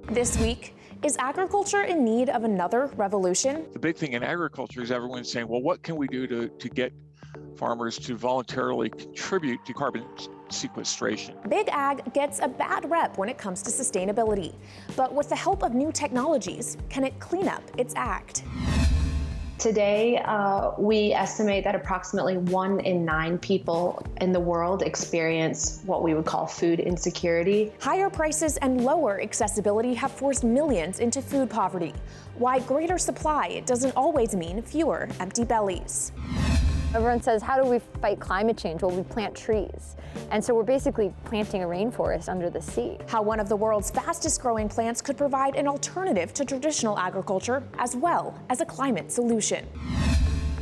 This week, is agriculture in need of another revolution? The big thing in agriculture is everyone's saying, well, what can we do to get farmers to voluntarily contribute to carbon sequestration? Big ag gets a bad rep when it comes to sustainability. But with the help of new technologies, can it clean up its act? Today, we estimate that approximately 1 in 9 people in the world experience what we would call food insecurity. Higher prices and lower accessibility have forced millions into food poverty. Why greater supply doesn't always mean fewer empty bellies. Everyone says, how do we fight climate change? Well, we plant trees. And so we're basically planting a rainforest under the sea. How one of the world's fastest growing plants could provide an alternative to traditional agriculture as well as a climate solution.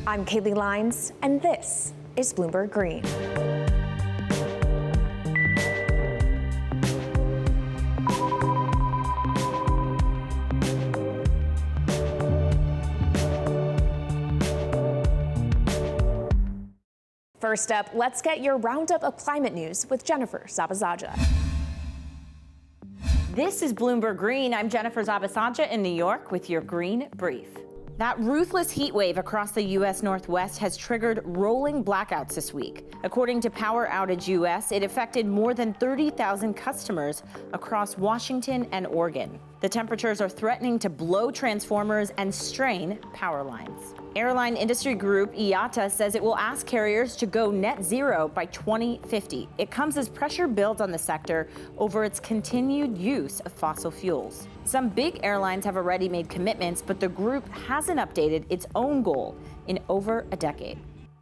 I'm Kaylee Lines, and this is Bloomberg Green. First up, let's get your roundup of climate news with Jennifer Zabazaja. This is Bloomberg Green. I'm Jennifer Zabazaja in New York with your Green Brief. That ruthless heat wave across the U.S. Northwest has triggered rolling blackouts this week. According to Power Outage US, it affected more than 30,000 customers across Washington and Oregon. The temperatures are threatening to blow transformers and strain power lines. Airline industry group IATA says it will ask carriers to go net zero by 2050. It comes as pressure builds on the sector over its continued use of fossil fuels. Some big airlines have already made commitments, but the group hasn't updated its own goal in over a decade.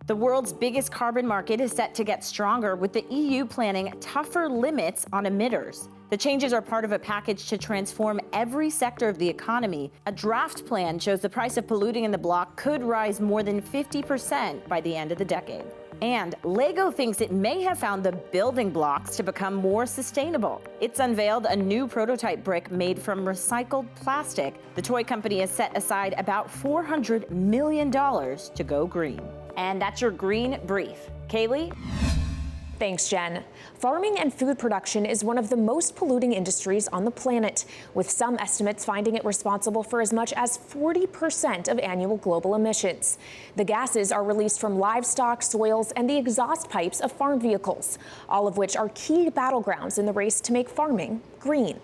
The world's biggest carbon market is set to get stronger, with the EU planning tougher limits on emitters. The changes are part of a package to transform every sector of the economy. A draft plan shows the price of polluting in the bloc could rise more than 50% by the end of the decade. And Lego thinks it may have found the building blocks to become more sustainable. It's unveiled a new prototype brick made from recycled plastic. The toy company has set aside about $400 million to go green. And that's your Green Brief. Kaylee? Thanks, Jen. Farming and food production is one of the most polluting industries on the planet, with some estimates finding it responsible for as much as 40% of annual global emissions. The gases are released from livestock, soils, and the exhaust pipes of farm vehicles, all of which are key battlegrounds in the race to make farming green.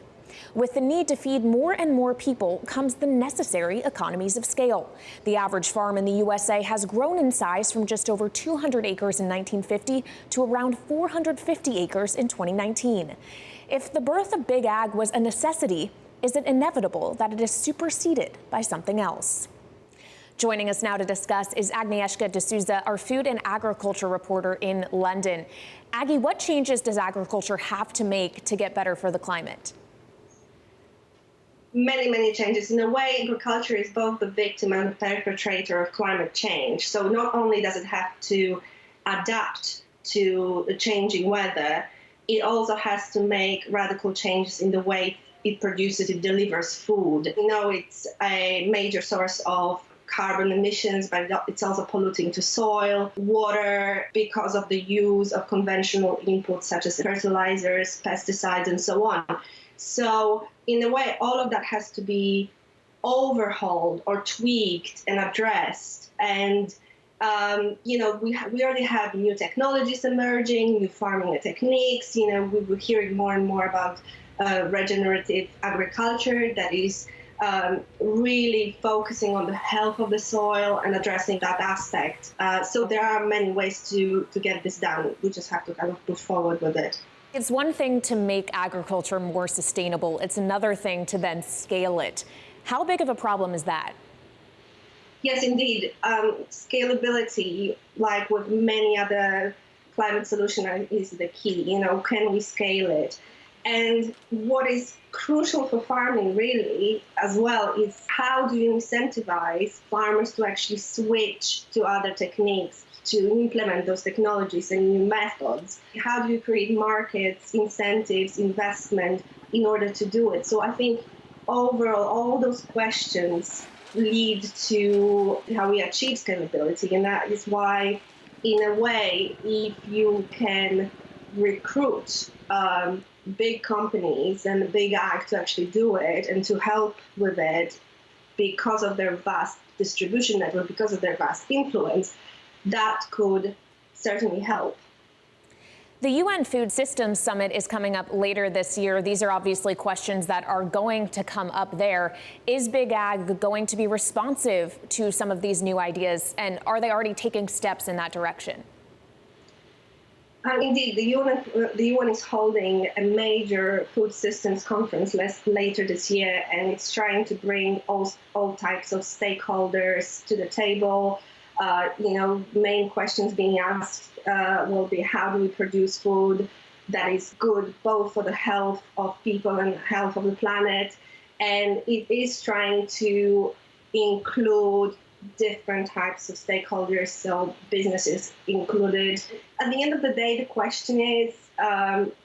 With the need to feed more and more people comes the necessary economies of scale. The average farm in the USA has grown in size from just over 200 acres in 1950 to around 450 acres in 2019. If the birth of big ag was a necessity, is it inevitable that it is superseded by something else? Joining us now to discuss is Agnieszka D'Souza, our food and agriculture reporter in London. Aggie, what changes does agriculture have to make to get better for the climate? Many changes. In a way, agriculture is both the victim and the perpetrator of climate change. So not only does it have to adapt to the changing weather, it also has to make radical changes in the way it produces, it delivers food. We know it's a major source of carbon emissions, but it's also polluting to soil, water, because of the use of conventional inputs such as fertilizers, pesticides, and so on. So in a way, all of that has to be overhauled or tweaked and addressed. And, we already have new technologies emerging, new farming techniques. We're hearing more and more about regenerative agriculture that is really focusing on the health of the soil and addressing that aspect. So there are many ways to get this done. We just have to kind of push forward with it. It's one thing to make agriculture more sustainable. It's another thing to then scale it. How big of a problem is that? Yes, indeed. Scalability, like with many other climate solutions, is the key. Can we scale it? And what is crucial for farming really as well is how do you incentivize farmers to actually switch to other techniques, to implement those technologies and new methods? How do you create markets, incentives, investment in order to do it? So I think overall, all those questions lead to how we achieve scalability. And that is why, in a way, if you can recruit big companies and the big ag to actually do it and to help with it because of their vast distribution network, because of their vast influence, that could certainly help. The UN Food Systems Summit is coming up later this year. These are obviously questions that are going to come up there. Is Big Ag going to be responsive to some of these new ideas, and are they already taking steps in that direction? Indeed, the UN is holding a major food systems conference later this year, and it's trying to bring all types of stakeholders to the table. Main questions being asked will be, how do we produce food that is good both for the health of people and health of the planet? And it is trying to include different types of stakeholders, so businesses included. At the end of the day, the question is,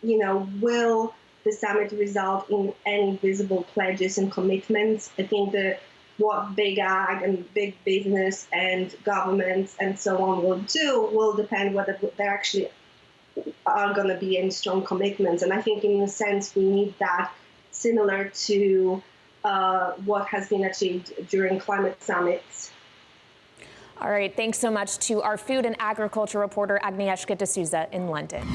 will the summit result in any visible pledges and commitments? I think what big ag and big business and governments and so on will do will depend whether there actually are going to be any strong commitments. And I think in a sense we need that, similar to what has been achieved during climate summits. All right, thanks so much to our food and agriculture reporter Agnieszka D'Souza in London.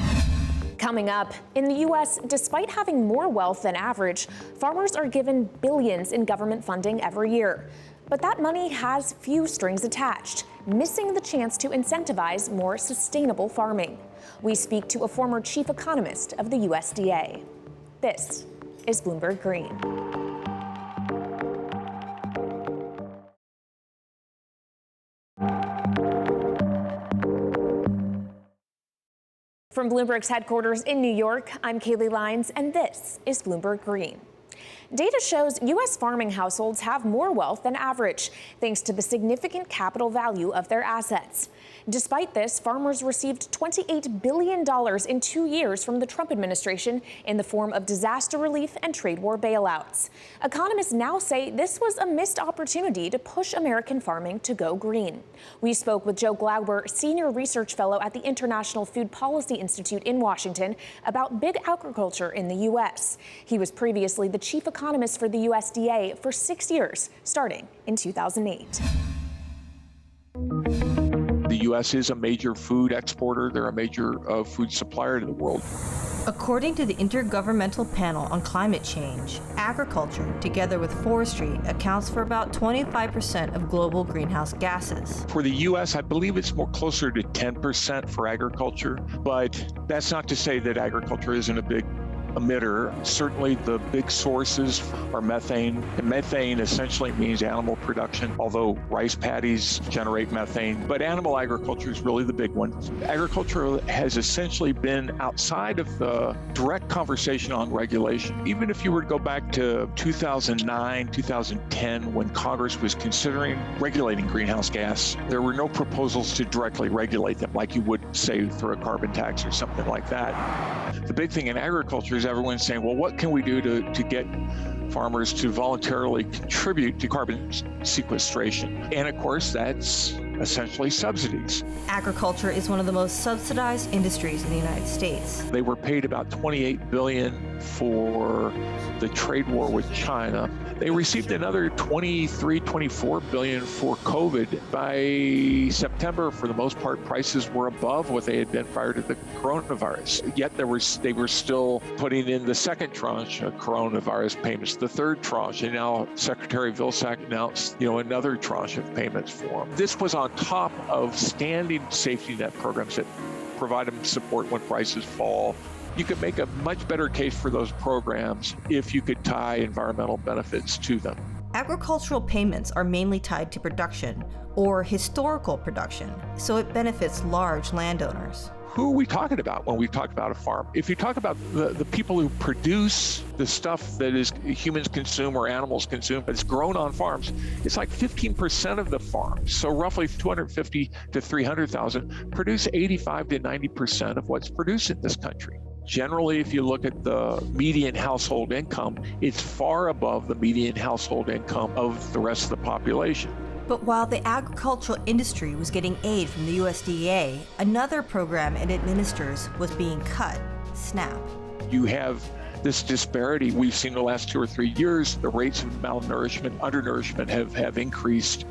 Coming up, in the U.S., despite having more wealth than average, farmers are given billions in government funding every year. But that money has few strings attached, missing the chance to incentivize more sustainable farming. We speak to a former chief economist of the USDA. This is Bloomberg Green. From Bloomberg's headquarters in New York, I'm Kaylee Lyons, and this is Bloomberg Green. Data shows U.S. farming households have more wealth than average, thanks to the significant capital value of their assets. Despite this, farmers received $28 billion in 2 years from the Trump administration in the form of disaster relief and trade war bailouts. Economists now say this was a missed opportunity to push American farming to go green. We spoke with Joe Glauber, Senior Research Fellow at the International Food Policy Institute in Washington, about big agriculture in the U.S. He was previously the Chief Economist for the USDA for 6 years, starting in 2008. The U.S. is a major food exporter. They're a major food supplier to the world. According to the Intergovernmental Panel on Climate Change, agriculture, together with forestry, accounts for about 25% of global greenhouse gases. For the U.S., I believe it's more closer to 10% for agriculture, but that's not to say that agriculture isn't a big emitter. Certainly the big sources are methane, and methane essentially means animal production, although rice paddies generate methane, but animal agriculture is really the big one. Agriculture has essentially been outside of the direct conversation on regulation. Even if you were to go back to 2009, 2010, when Congress was considering regulating greenhouse gas, there were no proposals to directly regulate them like you would say through a carbon tax or something like that. The big thing in agriculture is everyone's saying, well, what can we do to get farmers to voluntarily contribute to carbon sequestration? And of course, that's essentially subsidies. Agriculture is one of the most subsidized industries in the United States. They were paid about $28 billion for the trade war with China. They received another $24 billion for COVID. By September, for the most part, prices were above what they had been prior to the coronavirus. Yet they were still putting in the second tranche of coronavirus payments, the third tranche, and now Secretary Vilsack announced, another tranche of payments for them. This was on top of standing safety net programs that provide them support when prices fall. You could make a much better case for those programs if you could tie environmental benefits to them. Agricultural payments are mainly tied to production or historical production, so it benefits large landowners. Who are we talking about when we talk about a farm? If you talk about the people who produce the stuff that is humans consume or animals consume that's grown on farms, it's like 15% of the farms. So roughly 250 to 300,000 produce 85 to 90% of what's produced in this country. Generally, if you look at the median household income, it's far above the median household income of the rest of the population. But while the agricultural industry was getting aid from the USDA, another program it administers was being cut, SNAP. you have this disparity we've seen in the last 2 or 3 years. The rates of malnourishment, undernourishment have increased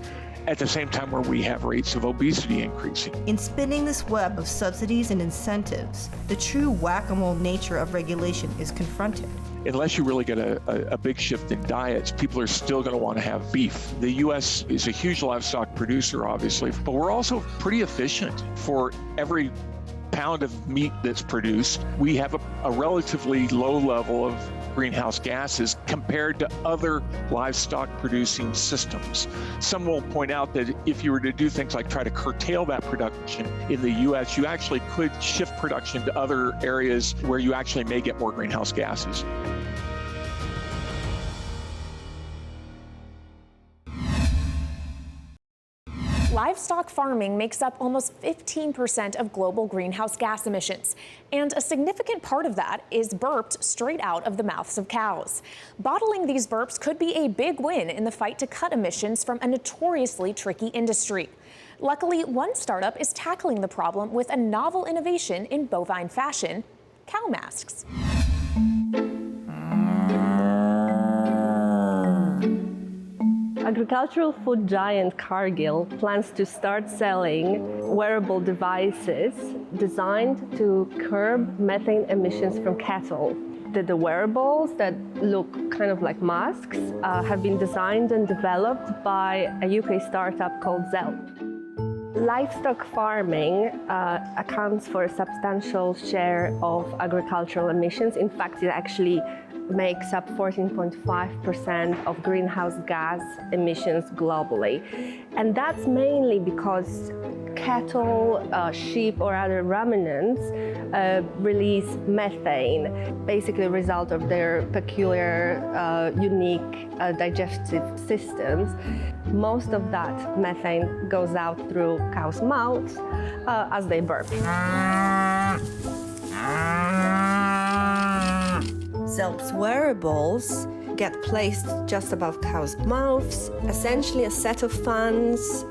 at the same time where we have rates of obesity increasing. In spinning this web of subsidies and incentives, the true whack-a-mole nature of regulation is confronted. Unless you really get a big shift in diets, people are still going to want to have beef. The U.S. is a huge livestock producer, obviously, but we're also pretty efficient. For every pound of meat that's produced, we have a relatively low level of greenhouse gases compared to other livestock producing systems. Some will point out that if you were to do things like try to curtail that production in the U.S., you actually could shift production to other areas where you actually may get more greenhouse gases. Livestock farming makes up almost 15% of global greenhouse gas emissions, and a significant part of that is burped straight out of the mouths of cows. Bottling these burps could be a big win in the fight to cut emissions from a notoriously tricky industry. Luckily, one startup is tackling the problem with a novel innovation in bovine fashion: cow masks. Agricultural food giant Cargill plans to start selling wearable devices designed to curb methane emissions from cattle. The wearables that look kind of like masks have been designed and developed by a UK startup called Kelp. Livestock farming accounts for a substantial share of agricultural emissions. In fact, it actually makes up 14.5% of greenhouse gas emissions globally. And that's mainly because cattle, sheep, or other ruminants release methane, basically a result of their peculiar, unique digestive systems. Most of that methane goes out through cows' mouths as they burp. Zelp's wearables get placed just above cows' mouths. Essentially, a set of fans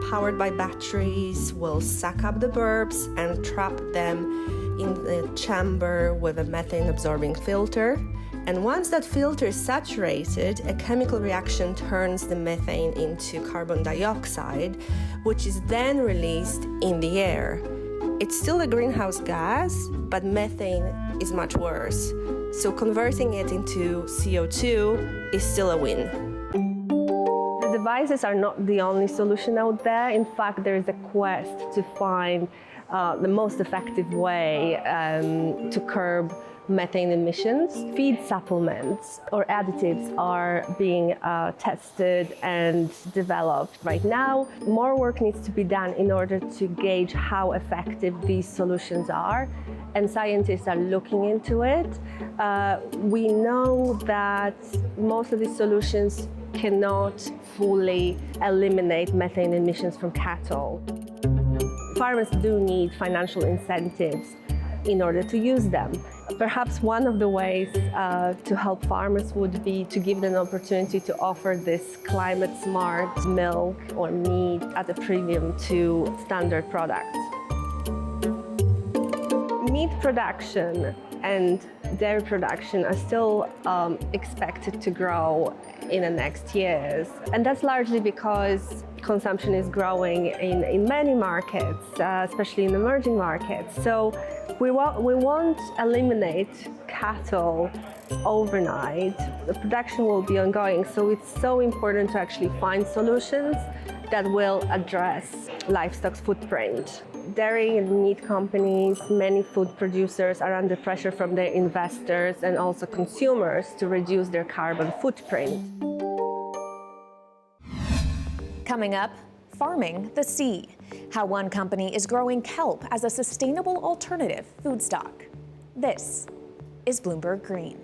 powered by batteries will suck up the burps and trap them in the chamber with a methane-absorbing filter. And once that filter is saturated, a chemical reaction turns the methane into carbon dioxide, which is then released in the air. It's still a greenhouse gas, but methane is much worse. So converting it into CO2 is still a win. The devices are not the only solution out there. In fact, there is a quest to find the most effective way to curb methane emissions. Feed supplements or additives are being tested and developed right now. More work needs to be done in order to gauge how effective these solutions are, and scientists are looking into it. We know that most of these solutions cannot fully eliminate methane emissions from cattle. Farmers do need financial incentives in order to use them. Perhaps one of the ways to help farmers would be to give them an opportunity to offer this climate-smart milk or meat at a premium to standard products. Meat production and dairy production are still expected to grow in the next years. And that's largely because consumption is growing in many markets, especially in emerging markets. So we won't eliminate cattle overnight. The production will be ongoing, so it's so important to actually find solutions that will address livestock's footprint. Dairy and meat companies, many food producers are under pressure from their investors and also consumers to reduce their carbon footprint. Coming up, farming the sea. How one company is growing kelp as a sustainable alternative food stock. This is Bloomberg Green.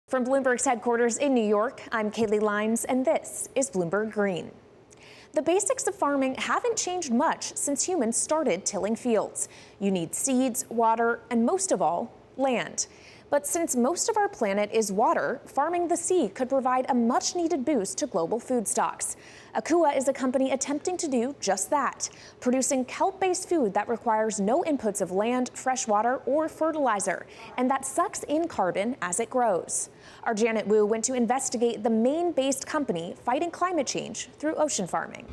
From Bloomberg's headquarters in New York, I'm Kaylee Lyons, and this is Bloomberg Green. The basics of farming haven't changed much since humans started tilling fields. You need seeds, water, and most of all, land. But since most of our planet is water, farming the sea could provide a much-needed boost to global food stocks. Akua is a company attempting to do just that, producing kelp-based food that requires no inputs of land, fresh water, or fertilizer, and that sucks in carbon as it grows. Our Janet Wu went to investigate the Maine-based company fighting climate change through ocean farming.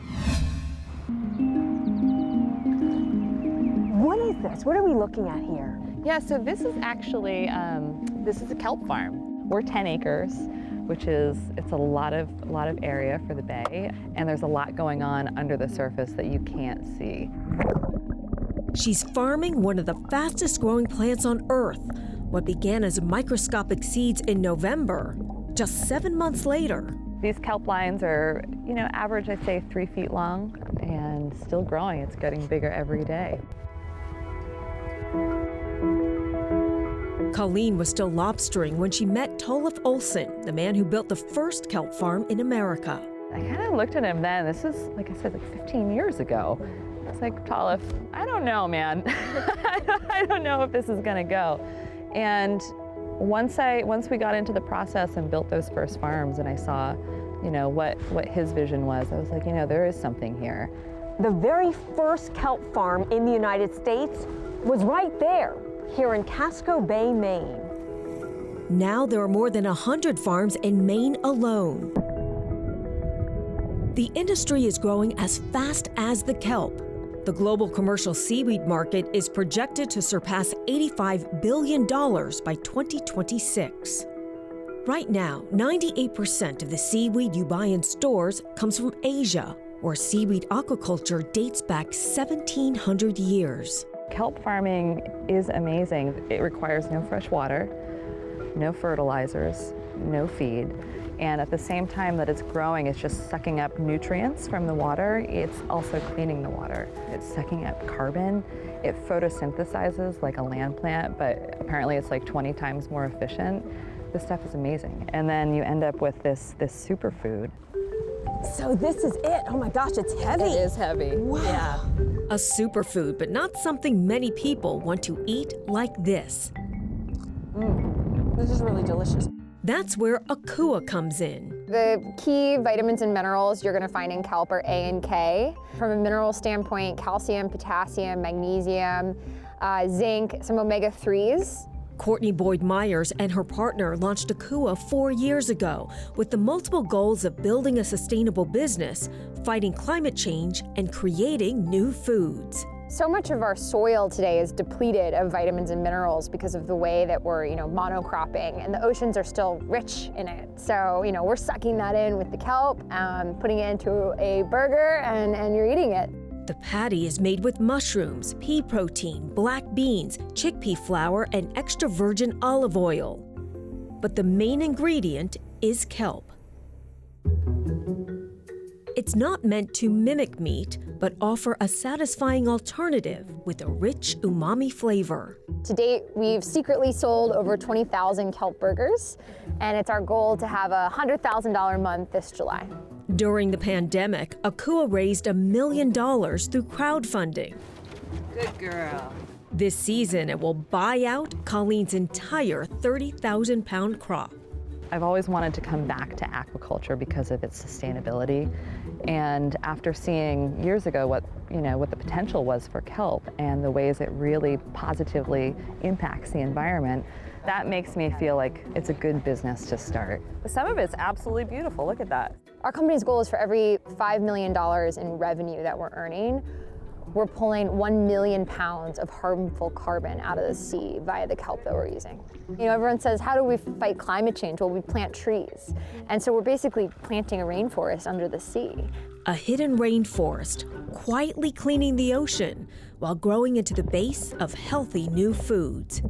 What is this? What are we looking at here? Yeah, so this is actually, this is a kelp farm. We're 10 acres, which is, it's a lot of area for the bay, and there's a lot going on under the surface that you can't see. She's farming one of the fastest growing plants on Earth. What began as microscopic seeds in November, just 7 months later. These kelp lines are, average, I'd say 3 feet long and still growing. It's getting bigger every day. Colleen was still lobstering when she met Tolif Olsen, the man who built the first kelp farm in America. I kind of looked at him then. This is, like I said, like 15 years ago. I was like, Tolif, I don't know, man. I don't know if this is gonna go. And once we got into the process and built those first farms and I saw, what his vision was, I was like, there is something here. The very first kelp farm in the United States was right there, here in Casco Bay, Maine. Now there are more than 100 farms in Maine alone. The industry is growing as fast as the kelp. The global commercial seaweed market is projected to surpass $85 billion by 2026. Right now, 98% of the seaweed you buy in stores comes from Asia, where seaweed aquaculture dates back 1,700 years. Kelp farming is amazing. It requires no fresh water, no fertilizers, no feed. And at the same time that it's growing, it's just sucking up nutrients from the water. It's also cleaning the water. It's sucking up carbon. It photosynthesizes like a land plant, but apparently it's like 20 times more efficient. This stuff is amazing. And then you end up with this superfood. So this is it. Oh my gosh, it's heavy. It is heavy. Wow. Yeah. A superfood, but not something many people want to eat like this. This is really delicious. That's where Akua comes in. The key vitamins and minerals you're going to find in kelp are A and K. From a mineral standpoint, calcium, potassium, magnesium, zinc, some omega-3s. Courtney Boyd-Myers and her partner launched Akua 4 years ago with the multiple goals of building a sustainable business, fighting climate change, and creating new foods. So much of our soil today is depleted of vitamins and minerals because of the way that we're, monocropping, and the oceans are still rich in it. So, we're sucking that in with the kelp, putting it into a burger, and you're eating it. The patty is made with mushrooms, pea protein, black beans, chickpea flour, and extra virgin olive oil. But the main ingredient is kelp. It's not meant to mimic meat, but offer a satisfying alternative with a rich umami flavor. To date, we've secretly sold over 20,000 kelp burgers, and it's our goal to have a $100,000 month this July. During the pandemic, Akua raised $1 million through crowdfunding. Good girl. This season, it will buy out Colleen's entire 30,000-pound crop. I've always wanted to come back to aquaculture because of its sustainability. And after seeing years ago what the potential was for kelp and the ways it really positively impacts the environment, that makes me feel like it's a good business to start. Some of it's absolutely beautiful. Look at that. Our company's goal is for every $5 million in revenue that we're earning, we're pulling 1 million pounds of harmful carbon out of the sea via the kelp that we're using. Everyone says, how do we fight climate change? Well, we plant trees. And so we're basically planting a rainforest under the sea. A hidden rainforest, quietly cleaning the ocean while growing into the base of healthy new foods.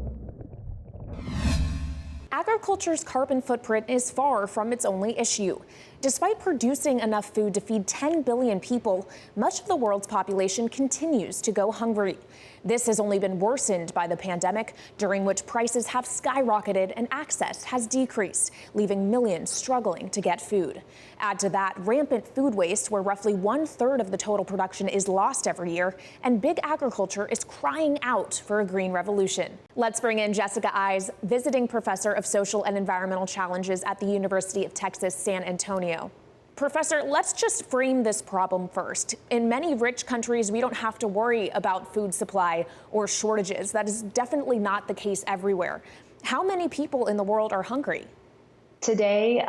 Agriculture's carbon footprint is far from its only issue. Despite producing enough food to feed 10 billion people, much of the world's population continues to go hungry. This has only been worsened by the pandemic, during which prices have skyrocketed and access has decreased, leaving millions struggling to get food. Add to that rampant food waste, where roughly 1/3 of the total production is lost every year, and big agriculture is crying out for a green revolution. Let's bring in Jessica Eyes, visiting professor of social and environmental challenges at the University of Texas, San Antonio. Professor, let's just frame this problem first. In many rich countries, we don't have to worry about food supply or shortages. That is definitely not the case everywhere. How many people in the world are hungry? Today,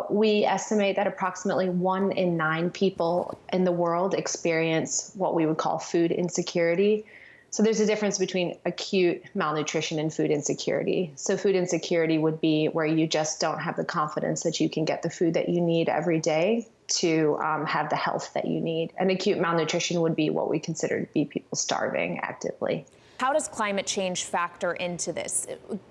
we estimate that approximately 1 in 9 people in the world experience what we would call food insecurity. So there's a difference between acute malnutrition and food insecurity. So food insecurity would be where you just don't have the confidence that you can get the food that you need every day to have the health that you need. And acute malnutrition would be what we consider to be people starving actively. How does climate change factor into this?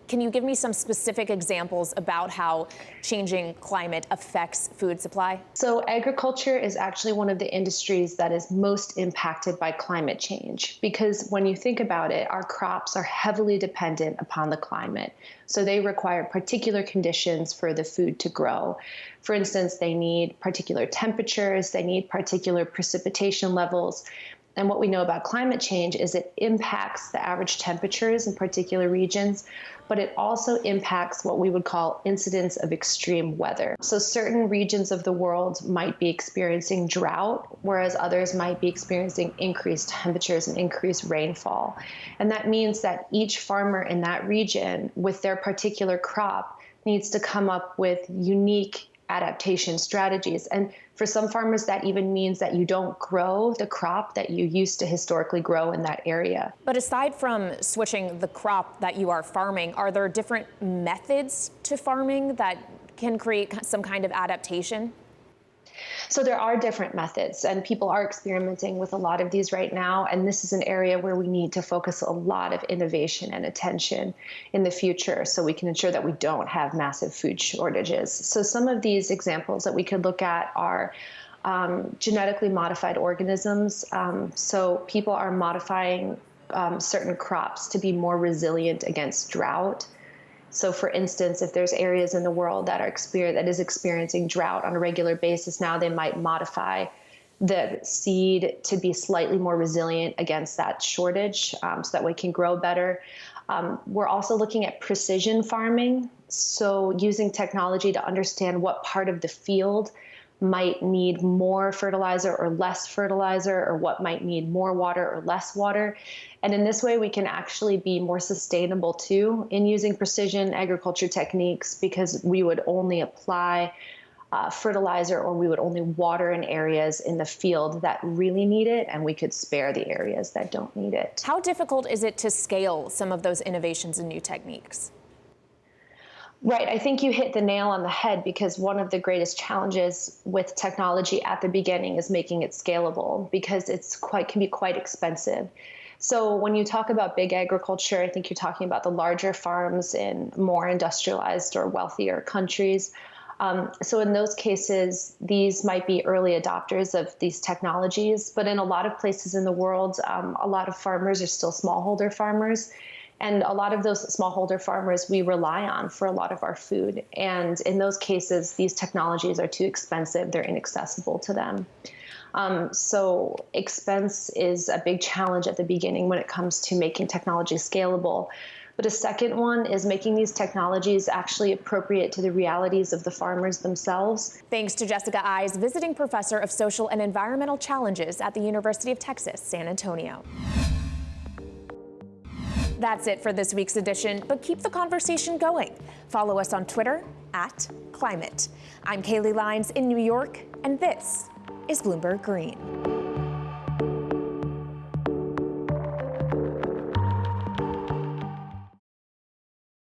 Can you give me some specific examples about how changing climate affects food supply? So agriculture is actually one of the industries that is most impacted by climate change, because when you think about it, our crops are heavily dependent upon the climate. So they require particular conditions for the food to grow. For instance, they need particular temperatures, they need particular precipitation levels. And what we know about climate change is it impacts the average temperatures in particular regions, but it also impacts what we would call incidents of extreme weather. So certain regions of the world might be experiencing drought, whereas others might be experiencing increased temperatures and increased rainfall. And that means that each farmer in that region with their particular crop needs to come up with unique adaptation strategies. And for some farmers, that even means that you don't grow the crop that you used to historically grow in that area. But aside from switching the crop that you are farming, are there different methods to farming that can create some kind of adaptation? So there are different methods, and people are experimenting with a lot of these right now. And this is an area where we need to focus a lot of innovation and attention in the future so we can ensure that we don't have massive food shortages. So some of these examples that we could look at are genetically modified organisms. So people are modifying certain crops to be more resilient against drought. So for instance, if there's areas in the world that is experiencing drought on a regular basis now, they might modify the seed to be slightly more resilient against that shortage so that we can grow better. We're also looking at precision farming, so using technology to understand what part of the field might need more fertilizer or less fertilizer, or what might need more water or less water. And in this way, we can actually be more sustainable too in using precision agriculture techniques, because we would only apply fertilizer, or we would only water in areas in the field that really need it, and we could spare the areas that don't need it. How difficult is it to scale some of those innovations and new techniques? Right. I think you hit the nail on the head, because one of the greatest challenges with technology at the beginning is making it scalable, because can be quite expensive. So when you talk about big agriculture, I think you're talking about the larger farms in more industrialized or wealthier countries. So in those cases, these might be early adopters of these technologies. But in a lot of places in the world, a lot of farmers are still smallholder farmers. And a lot of those smallholder farmers we rely on for a lot of our food. And in those cases, these technologies are too expensive. They're inaccessible to them. So expense is a big challenge at the beginning when it comes to making technology scalable. But a second one is making these technologies actually appropriate to the realities of the farmers themselves. Thanks to Jessica Eyes, visiting professor of social and environmental challenges at the University of Texas, San Antonio. That's it for this week's edition, but keep the conversation going. Follow us on Twitter @Climate. I'm Kaylee Lines in New York, and this is Bloomberg Green.